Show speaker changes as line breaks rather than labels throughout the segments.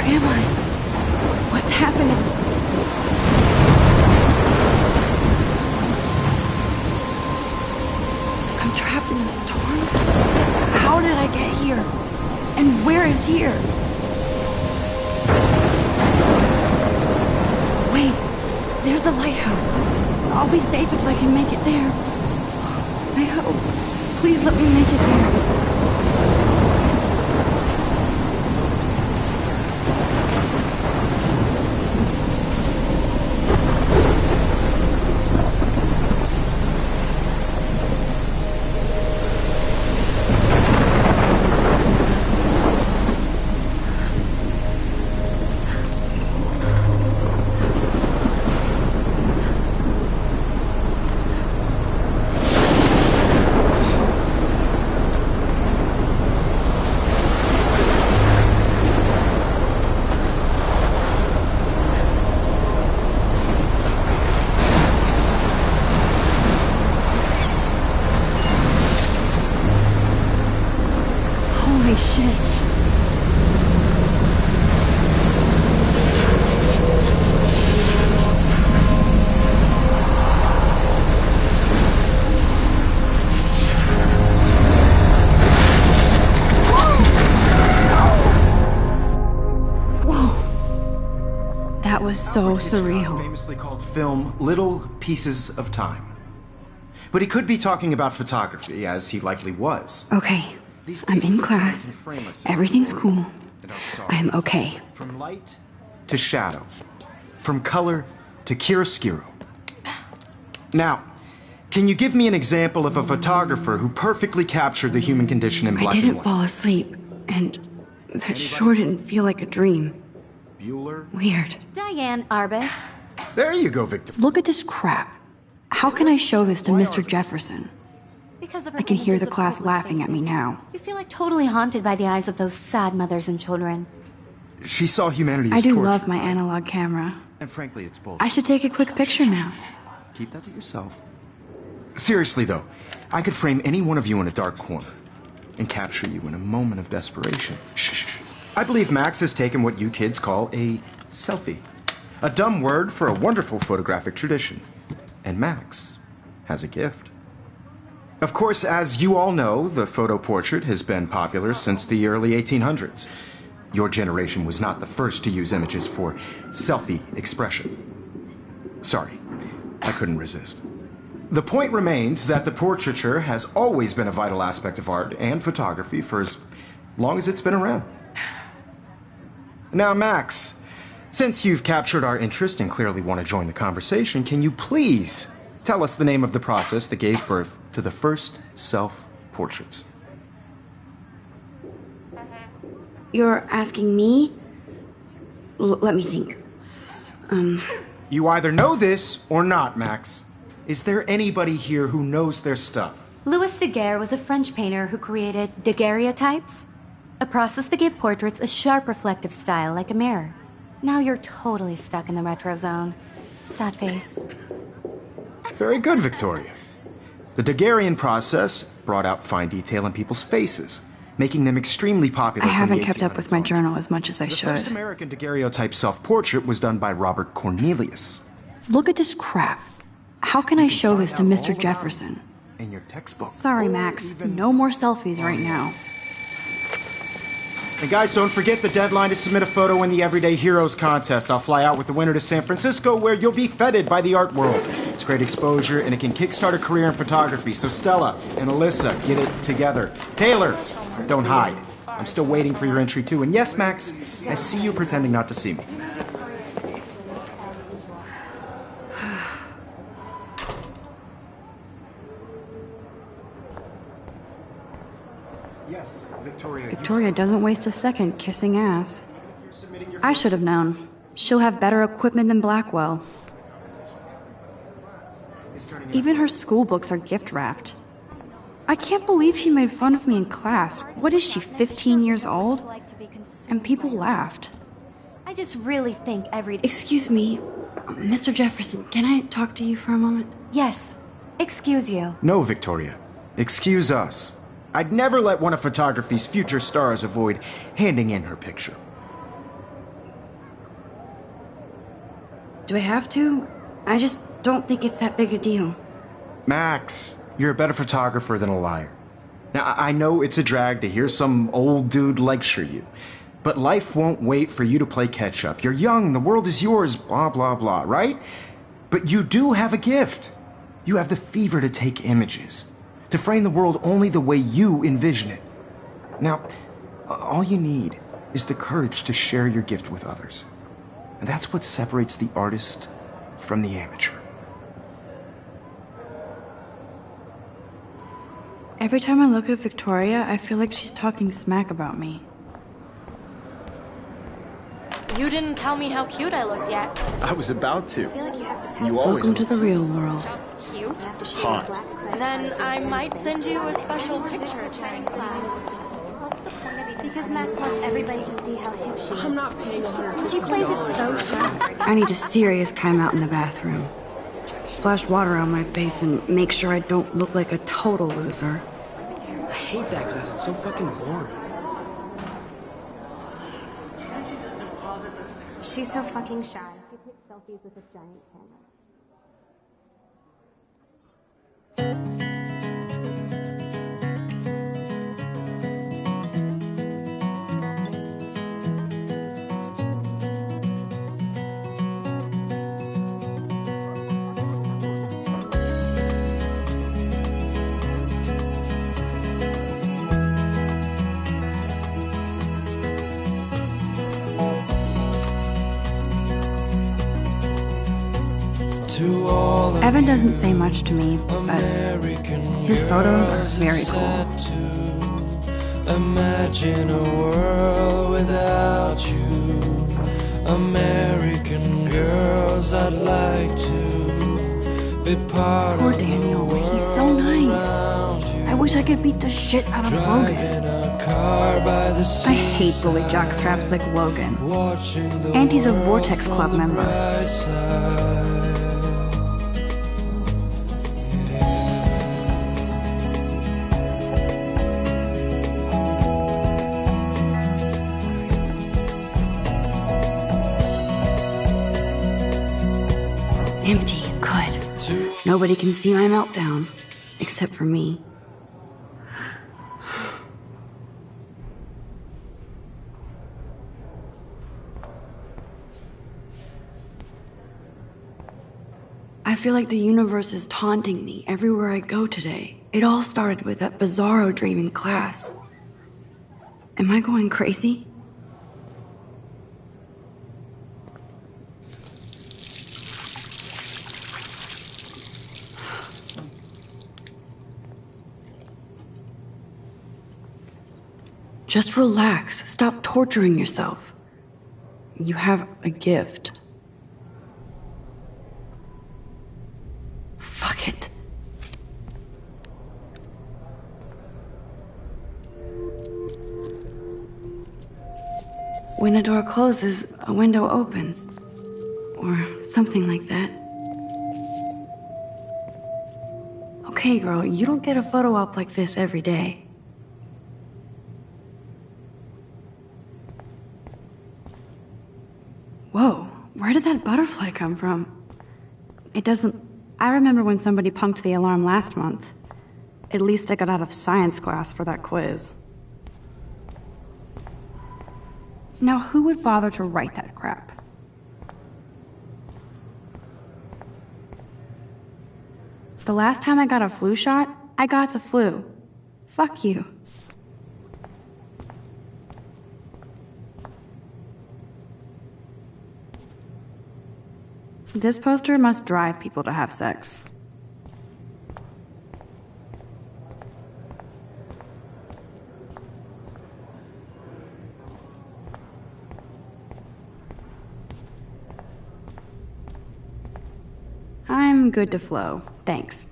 Where am I? What's happening? I'm trapped in a storm? How did I get here? And where is here? Wait, there's the lighthouse. I'll be safe if I can make it there. I hope. Please let me make it there. Holy shit. Whoa. That was so surreal.
Famously called film Little Pieces of Time. But he could be talking about photography, as he likely was.
Okay. I'm in class. Everything's cool. I'm okay.
From light to shadow. From color to chiaroscuro. Now, can you give me an example of a photographer who perfectly captured the human condition in black and white?
I didn't fall asleep, and that sure didn't feel like a dream.
Bueller?
Weird.
Diane Arbus.
There you go, Victor.
Look at this crap. How can I show this to Mr. Jefferson?
Because of her
I can hear
images
the
of
class
hopeless
laughing at me
faces.
now.
You feel like totally haunted by the eyes of those sad mothers and children.
She saw humanity
I
as
do
torture.
love my analog camera.
And frankly, it's bullshit.
I should take a quick picture now.
Keep that to yourself. Seriously, though, I could frame any one of you in a dark corner and capture you in a moment of desperation. Shh. I believe Max has taken what you kids call a selfie. A dumb word for a wonderful photographic tradition. And Max has a gift. Of course, as you all know, the photo portrait has been popular since the early 1800s. Your generation was not the first to use images for selfie expression. Sorry, I couldn't resist. The point remains that the portraiture has always been a vital aspect of art and photography for as long as it's been around. Now, Max, since you've captured our interest and clearly want to join the conversation, can you please tell us the name of the process that gave birth to the first self-portraits?
You're asking me? Let me think.
You either know this or not, Max. Is there anybody here who knows their stuff?
Louis Daguerre was a French painter who created daguerreotypes, a process that gave portraits a sharp reflective style like a mirror. Now you're totally stuck in the retro zone. Sad face.
Very good, Victoria. The Daguerrean process brought out fine detail in people's faces, making them extremely popular.
I haven't
from the
kept up with my
1800s
journal as much as I
The first
should.
American daguerreotype self-portrait was done by Robert Cornelius.
Look at this crap. How can I show this to Mr. Jefferson?
In your textbook.
Sorry, Max. No more selfies right now.
And guys, don't forget the deadline to submit a photo in the Everyday Heroes contest. I'll fly out with the winner to San Francisco, where you'll be feted by the art world. It's great exposure, and it can kickstart a career in photography. So Stella and Alyssa, get it together. Taylor, don't hide. I'm still waiting for your entry, too. And yes, Max, I see you pretending not to see me. Yes, Victoria.
Victoria doesn't waste a second kissing ass. I should have known. She'll have better equipment than Blackwell. Even her school books are gift wrapped. I can't believe she made fun of me in class. What is she, 15 years old? And people laughed.
I just really think every...
Excuse me, Mr. Jefferson, can I talk to you for a moment?
Yes. Excuse you.
No, Victoria. Excuse us. I'd never let one of photography's future stars avoid handing in her picture.
Do I have to? I just don't think it's that big a deal.
Max, you're a better photographer than a liar. Now, I know it's a drag to hear some old dude lecture you, but life won't wait for you to play catch-up. You're young, the world is yours, blah, blah, blah, right? But you do have a gift. You have the fever to take images, to frame the world only the way you envision it. Now, all you need is the courage to share your gift with others. And that's what separates the artist from the amateur.
Every time I look at Victoria, I feel like she's talking smack about me.
You didn't tell me how cute I looked yet.
I was about to.
You always Welcome to the real world.
Just cute?
Hot.
Then I might send you a special picture.
Because Max wants everybody to see how hip she is.
I'm not paying $150.
She plays it so sharp.
I need a serious timeout in the bathroom. Splash water on my face and make sure I don't look like a total loser.
I hate that class. It's so fucking boring.
She's so fucking shy. She takes selfies with a giant camera.
Evan doesn't say much to me, but his photos are very cool.
Imagine a world without you. American girls, I'd like to be part
Poor
of the
Daniel, he's so nice. I wish I could beat the shit out of Logan. I hate bully jockstraps like Logan. And he's a Vortex Club member. Empty, good. Nobody can see my meltdown, except for me. I feel like the universe is taunting me everywhere I go today. It all started with that bizarro dream in class. Am I going crazy? Just relax. Stop torturing yourself. You have a gift. Fuck it. When a door closes, a window opens. Or something like that. Okay, girl, you don't get a photo op like this every day. Whoa, where did that butterfly come from? It doesn't... I remember when somebody punked the alarm last month. At least I got out of science class for that quiz. Now, who would bother to write that crap? The last time I got a flu shot, I got the flu. Fuck you. This poster must drive people to have sex. I'm good to flow, thanks.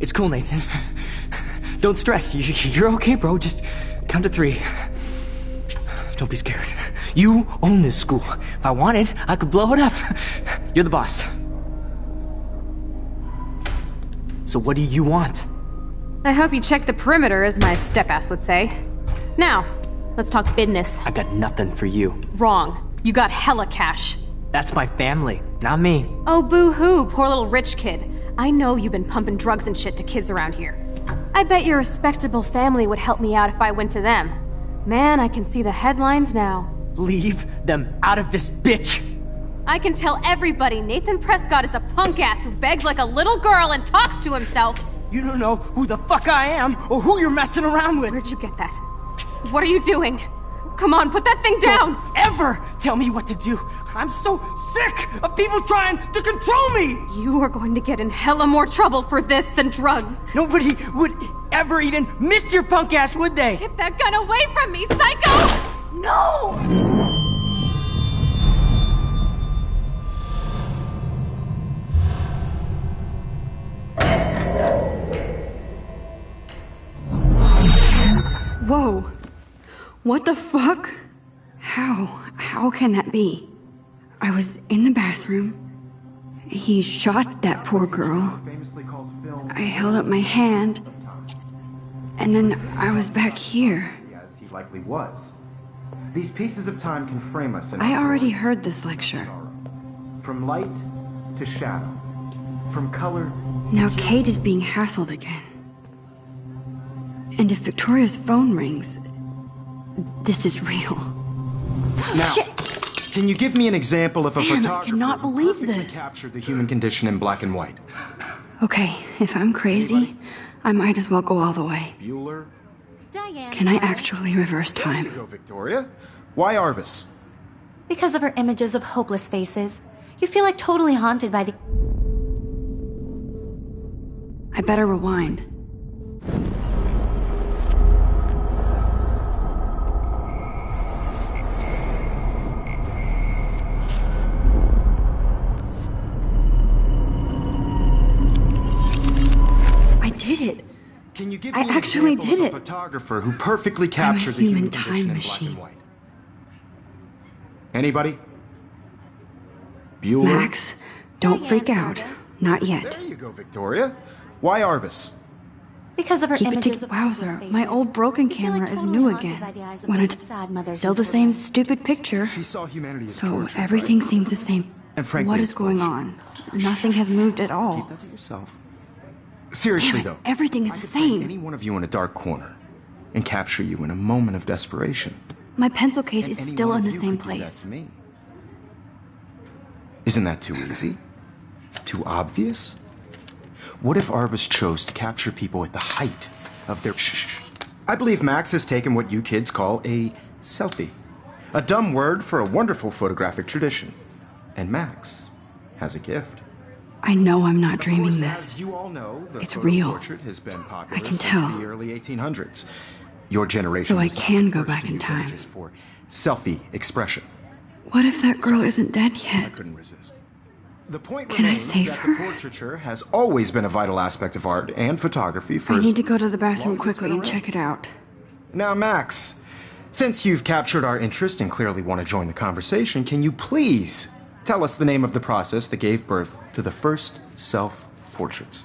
It's cool, Nathan. Don't stress. You're okay, bro. Just count to 3. Don't be scared. You own this school. If I wanted, I could blow it up. You're the boss. So what do you want?
I hope you checked the perimeter, as my step-ass would say. Now, let's talk business.
I got nothing for you.
Wrong. You got hella cash.
That's my family, not me.
Oh, boo-hoo, poor little rich kid. I know you've been pumping drugs and shit to kids around here. I bet your respectable family would help me out if I went to them. Man, I can see the headlines now.
Leave them out of this bitch!
I can tell everybody Nathan Prescott is a punk-ass who begs like a little girl and talks to himself.
You don't know who the fuck I am or who you're messing around with.
Where'd you get that? What are you doing? Come on, put that thing down!
Don't ever tell me what to do! I'm so sick of people trying to control me!
You are going to get in hella more trouble for this than drugs.
Nobody would ever even miss your punk ass, would they?
Get that gun away from me, psycho! No!
Whoa. What the fuck? How can that be? I was in the bathroom. He shot that poor girl. I held up my hand. And then I was back here.
As he likely was. These pieces of time can frame us in
I already heard this lecture.
from light to shadow, from color.
Now Kate is being hassled again. And if Victoria's phone rings, this is real.
Now,
Shit!
can you give me an example of a
Damn, I
photographer
cannot
who
believe
perfectly
this.
captured the human condition in black and white?
Okay, if I'm crazy, I might as well go all the way.
Bueller?
Diane.
Can I actually reverse
There you
time?
go, Victoria. Why Arbus?
Because of her images of hopeless faces, you feel like totally haunted by the...
I better rewind. I did it.
Can you give
I
me an
actually
example
did
of a
it.
photographer who perfectly captured the
human
human condition
time
in black and
machine.
white? Anybody? Bueller?
Max, don't freak out.
Arbus.
Not yet.
There you go, Victoria. Why Arbus?
Because of her
Keep it
images
to
of hopeless
Wowzer.
faces,
My old broken
you feel like
camera is
totally
new
haunted
again.
by the eyes of
When
those
it's
sad mothers
still
and
the same
children.
stupid picture.
She saw humanity as
So
torture,
everything
right?
seems the same.
And frankly,
What
it's
is going
bullshit.
on? Nothing has moved at all.
Keep that to yourself. Seriously,
Damn it,
though,
everything is
I
the
could frame
same.
any one of you in a dark corner and capture you in a moment of desperation.
My pencil case
And
is
any
still
one
in
of
the
you
same
could do that
place.
to me. Isn't that too easy? Too obvious? What if Arbus chose to capture people at the height of their... Shh. I believe Max has taken what you kids call a selfie. A dumb word for a wonderful photographic tradition. And Max has a gift.
I know I'm not
Of
dreaming
course,
this.
as you all know, the
It's
photo
real.
portrait has been popular
I can
since
tell.
the early 1800s. Your generation
So I
was not
can
the
go
first
back
to
in
use
time.
images for selfie expression.
What if that girl isn't dead
I
yet?
couldn't resist. The point
Can I
remains
save
that
her?
the portraiture has always been a vital aspect of art and photography for
I
as
need to go to the
long
bathroom
as it's
quickly
been
and
around.
check it out.
Now, Max, since you've captured our interest and clearly want to join the conversation, can you please tell us the name of the process that gave birth to the first self-portraits?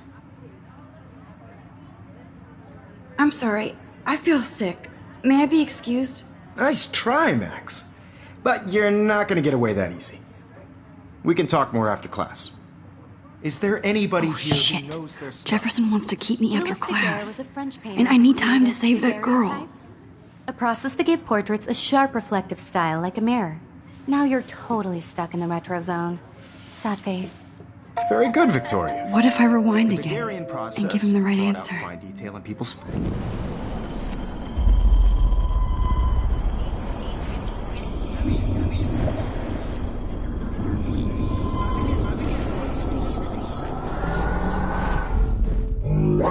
I'm sorry. I feel sick. May I be excused?
Nice try, Max. But you're not going to get away that easy. We can talk more after class. Is there anybody
Oh,
here
shit.
who knows their stuff?
Jefferson wants to keep me after
Louis Daguerre
class.
was a French painter
And I need
who
time to
created
save that girl.
daguerreotypes, a process that gave portraits a sharp reflective style like a mirror. Now you're totally stuck in the retro zone. Sad face.
Very good, Victoria.
What if I rewind
The
again
Daguerrean process
and give him the right
brought out
answer?
fine detail in people's...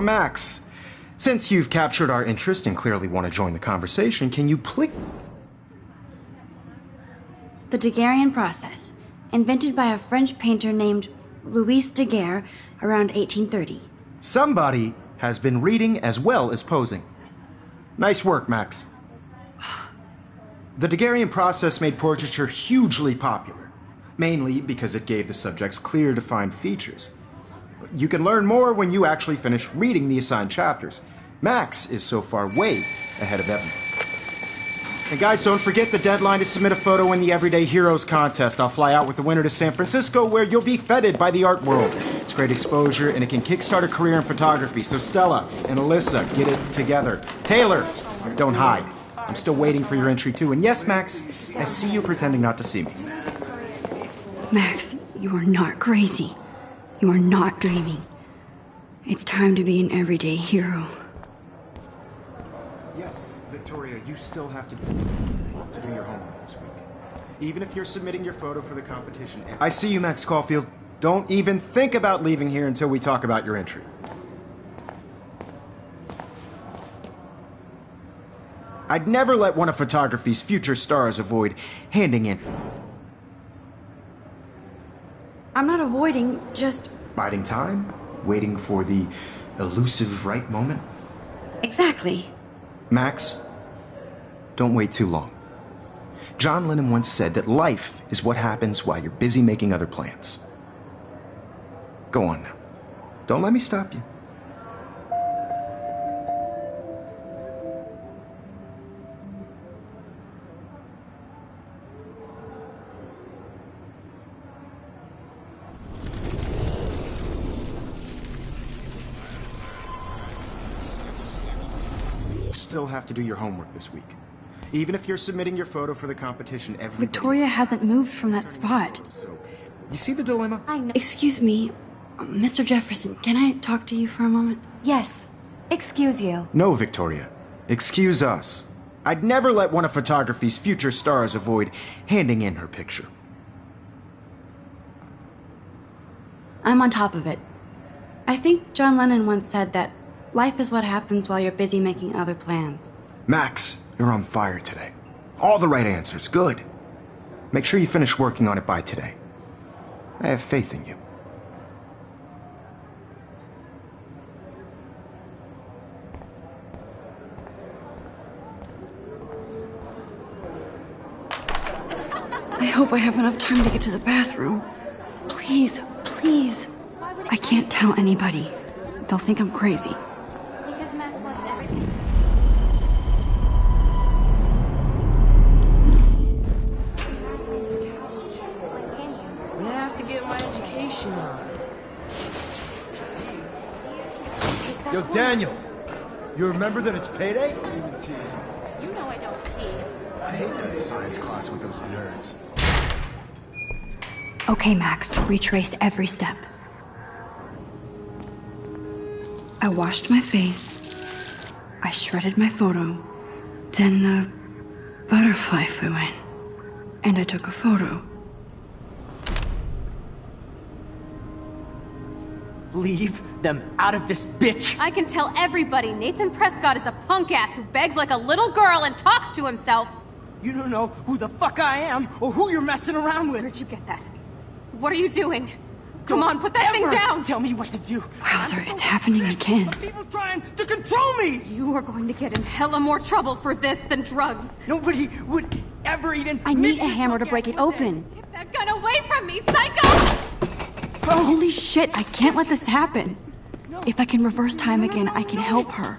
Max, since you've captured our interest and clearly want to join the conversation, can you please...
The Daguerrean process, invented by a French painter named Louis Daguerre around 1830.
Somebody has been reading as well as posing. Nice work, Max. The Daguerrean process made portraiture hugely popular, mainly because it gave the subjects clear, defined features. You can learn more when you actually finish reading the assigned chapters. Max is so far way ahead of Evan. And guys, don't forget the deadline to submit a photo in the Everyday Heroes contest. I'll fly out with the winner to San Francisco, where you'll be feted by the art world. It's great exposure, and it can kickstart a career in photography. So Stella and Alyssa, get it together. Taylor, don't hide. I'm still waiting for your entry too. And yes, Max, I see you pretending not to see me.
Max, you are not crazy. You are not dreaming. It's time to be an everyday hero.
Yes, Victoria, you still have to do your homework this week. Even if you're submitting your photo for the competition. I see you, Max Caulfield. Don't even think about leaving here until we talk about your entry. I'd never let one of photography's future stars avoid handing in.
I'm not avoiding, just...
Biding time? Waiting for the elusive right moment?
Exactly.
Max, don't wait too long. John Lennon once said that life is what happens while you're busy making other plans. Go on now. Don't let me stop you. Still have to do your homework this week. Even if you're submitting your photo for the competition,
Victoria hasn't moved from that spot.
So, you see the dilemma?
I know.
Excuse me, Mr. Jefferson, can I talk to you for a moment?
Yes. Excuse you.
No, Victoria. Excuse us. I'd never let one of photography's future stars avoid handing in her picture.
I'm on top of it. I think John Lennon once said that life is what happens while you're busy making other plans.
Max, you're on fire today. All the right answers. Good. Make sure you finish working on it by today. I have faith in you.
I hope I have enough time to get to the bathroom. Please, please. I can't tell anybody. They'll think I'm crazy.
Because Max wants everything.
I have to get my education on.
Yo, Daniel, you remember that it's payday?
You know I don't tease.
I hate that science class with those nerds.
Okay, Max, retrace every step. I washed my face. I shredded my photo. Then the butterfly flew in. And I took a photo.
Leave them out of this bitch!
I can tell everybody Nathan Prescott is a punk ass who begs like a little girl and talks to himself.
You don't know who the fuck I am or who you're messing around with.
Where'd you get that? What are you doing? Come on, put that thing down!
Tell me what to do.
Wowzer, it's happening again.
People trying to control me!
You are going to get in hella more trouble for this than drugs.
Nobody would ever even...
I need a hammer to break it open.
Get that gun away from me, psycho!
Holy shit, I can't let this happen. If I can reverse time again, I can help her.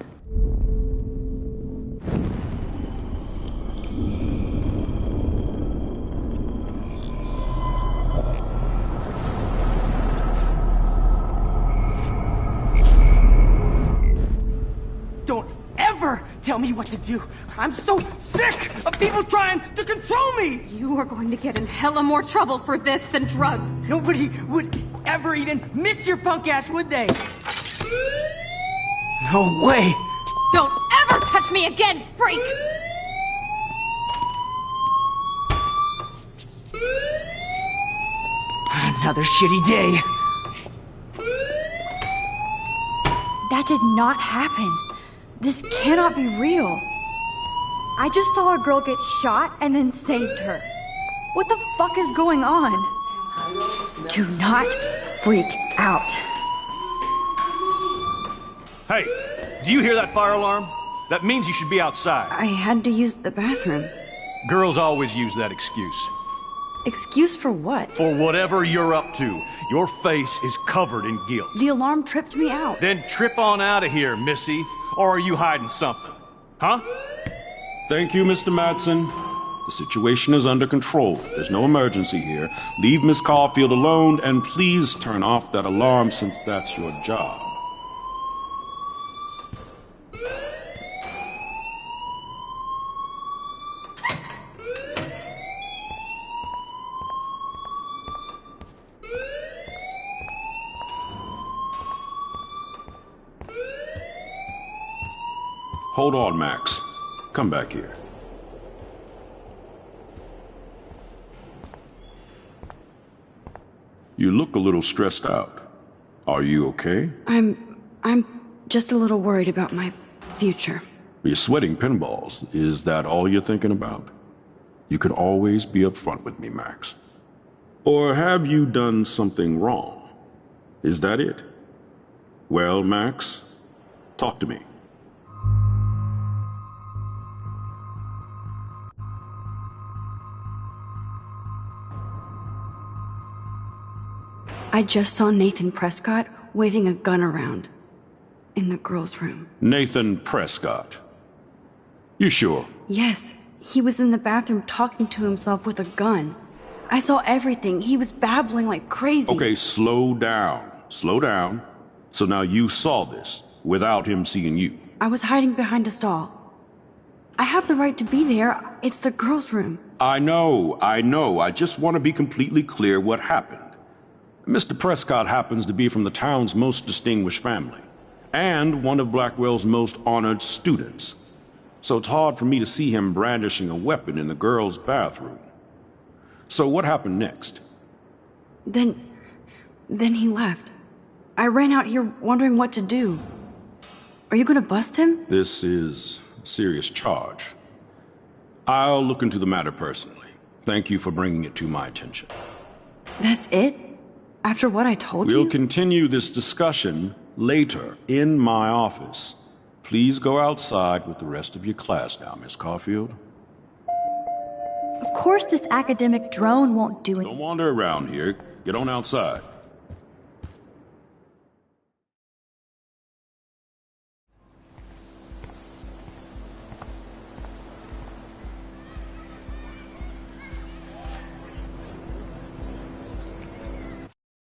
Don't ever tell me what to do. I'm so sick of people trying to control me!
You are going to get in hella more trouble for this than drugs.
Nobody would ever even miss your punk ass, would they? No way!
Don't ever touch me again, freak!
Another shitty day.
That did not happen. This cannot be real. I just saw a girl get shot and then saved her. What the fuck is going on? Do not freak out.
Hey, do you hear that fire alarm? That means you should be outside.
I had to use the bathroom.
Girls always use that excuse.
Excuse for what?
For whatever you're up to. Your face is covered in guilt.
The alarm tripped me out.
Then trip on out of here, Missy. Or are you hiding something? Huh?
Thank you, Mr. Madsen. The situation is under control. There's no emergency here. Leave Miss Caulfield alone, and please turn off that alarm since that's your job. Hold on, Max. Come back here. You look a little stressed out. Are you okay?
I'm just a little worried about my future.
You're sweating pinballs. Is that all you're thinking about? You can always be upfront with me, Max. Or have you done something wrong? Is that it? Well, Max, talk to me.
I just saw Nathan Prescott waving a gun around in the girls' room.
Nathan Prescott. You sure?
Yes, he was in the bathroom talking to himself with a gun. I saw everything. He was babbling like crazy.
Okay, slow down. Slow down. So now you saw this without him seeing you.
I was hiding behind a stall. I have the right to be there. It's the girls' room.
I know. I just want to be completely clear what happened. Mr. Prescott happens to be from the town's most distinguished family, and one of Blackwell's most honored students. So it's hard for me to see him brandishing a weapon in the girls' bathroom. So what happened next?
Then he left. I ran out here wondering what to do. Are you gonna bust him?
This is a serious charge. I'll look into the matter personally. Thank you for bringing it to my attention.
That's it? After what I told you?
We'll continue this discussion later in my office. Please go outside with the rest of your class now, Miss Caulfield.
Of course this academic drone won't do it.
Don't wander around here. Get on outside.